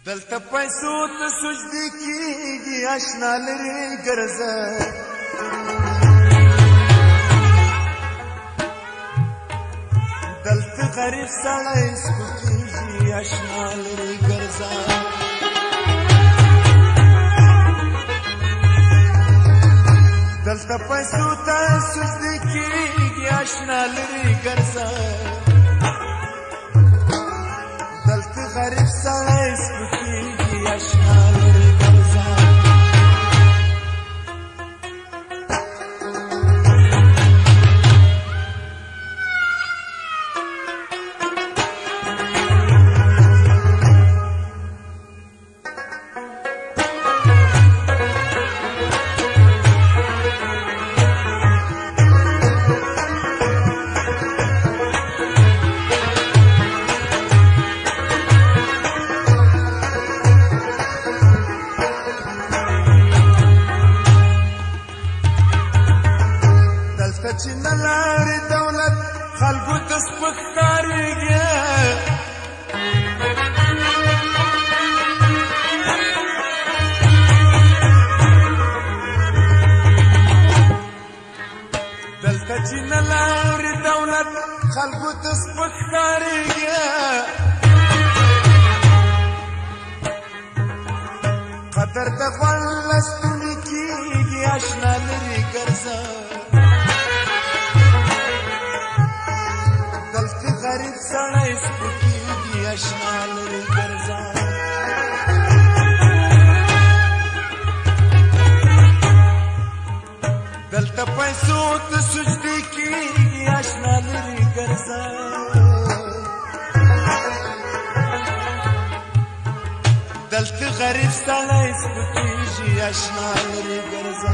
دلته پیسو ته سجدي کیږي آشنا لري ګرځه دلته غریب سړی سپکیږي آشنا لري ګرځه دلته پیسو ته سجدي کیږي آشنا لري ګرځه دلته غریب سړی سپکیږي آشنا لري ګرځه چې نه لري دولت خلکو ته سپک ښکارېږي دلته چې نه لري دولت خلکو ته سپک ښکارېږي قدر د غوړ لستوني کېږي اشنا لري ګرځه غریب سړی سپکیږي اشنا لري ګرځه دلته پیسو ته سجدي کیږي اشنا لري ګرځه دلته غریب سړی سپکیږي اشنا لري ګرځه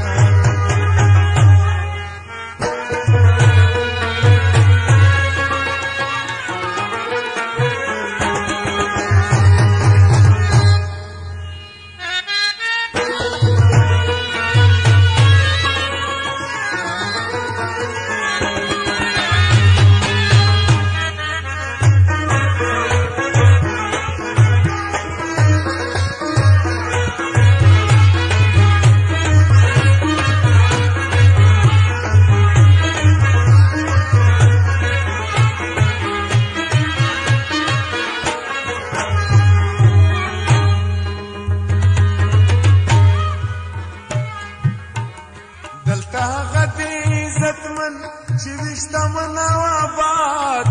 دلته هغه دی عزتمن چې وشتمن او آباد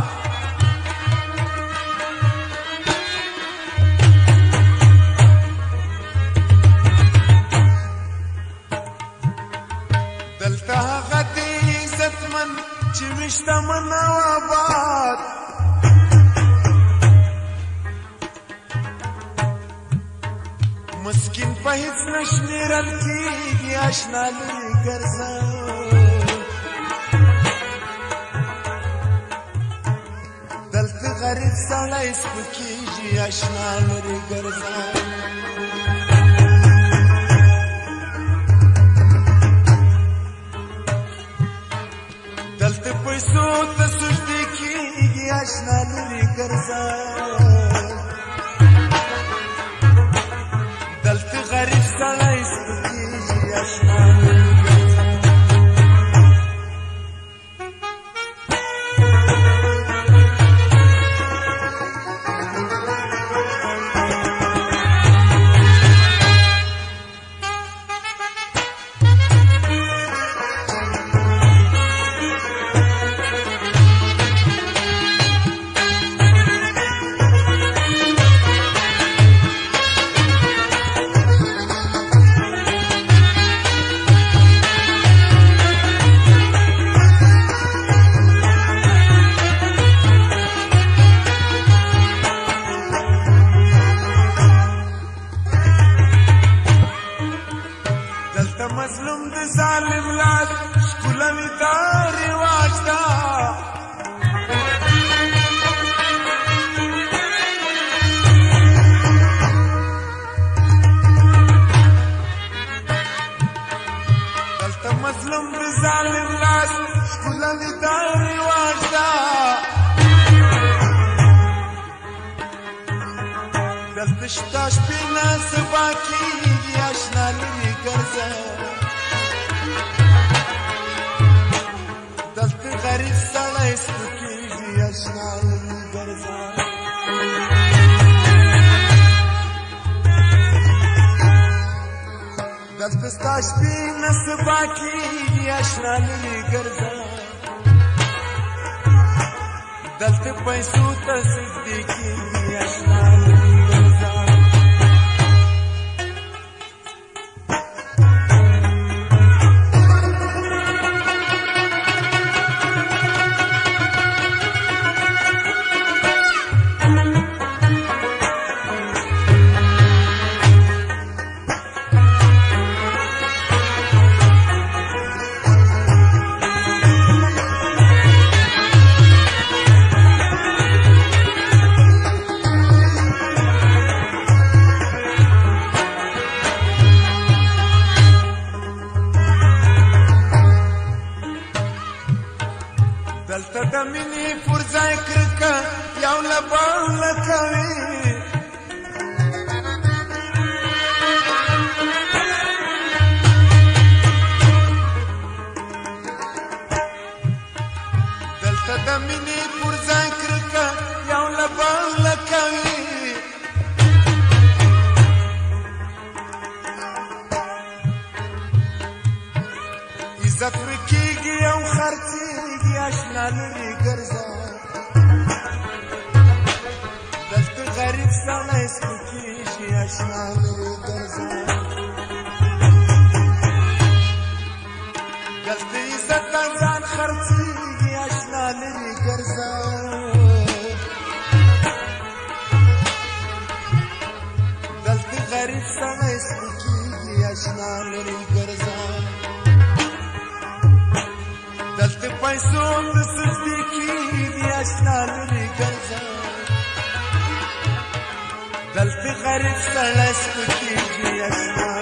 دلته هغه دی عزتمن چې وشتمن او آباد مسکین په هیڅ نشمیرل کېږي اشنا لري ګرځه دلته غریب سړی سپکیږي اشنا لري ګرځه دلته پیسو ته سجدي کېږي اشنا لري ګرځه دلته غریب سړی سپکیږي اشنا لري مظلوم د ظالم لاس ښکلوي دا رواج ده دلته مظلوم د ظالم لاس ښکلوي دا رواج ده دلته شته شپې نه سبا کېږي اشنا لرې ګرځه دلته غریب سړی سپکېږي اشنا لرې ګرځه دلته ستا شپې نه سبا کېږي اشنا لرې ګرځه دلته پیسو ته سجدې کېږي اشنا لرې ګرځه دلته د مینې پر ځای کرکه یو له بله کوي دلته د مینې پر ځای کرکه یو له بله کوي عزت ورکېږي او خرڅېږي اشنا لرې ګرځه دلته غریب سړی سپکېږي اشنا لرې ګرځه دلته عزت ځان خرڅېږي اشنا لرې ګرځه دلته غریب سړی سپکېږي اشنا لرې ګرځه دلته پیسو ته سجدې کېږي اشنا لرې ګرځه دلته غریب سړی سپکېږي اشنا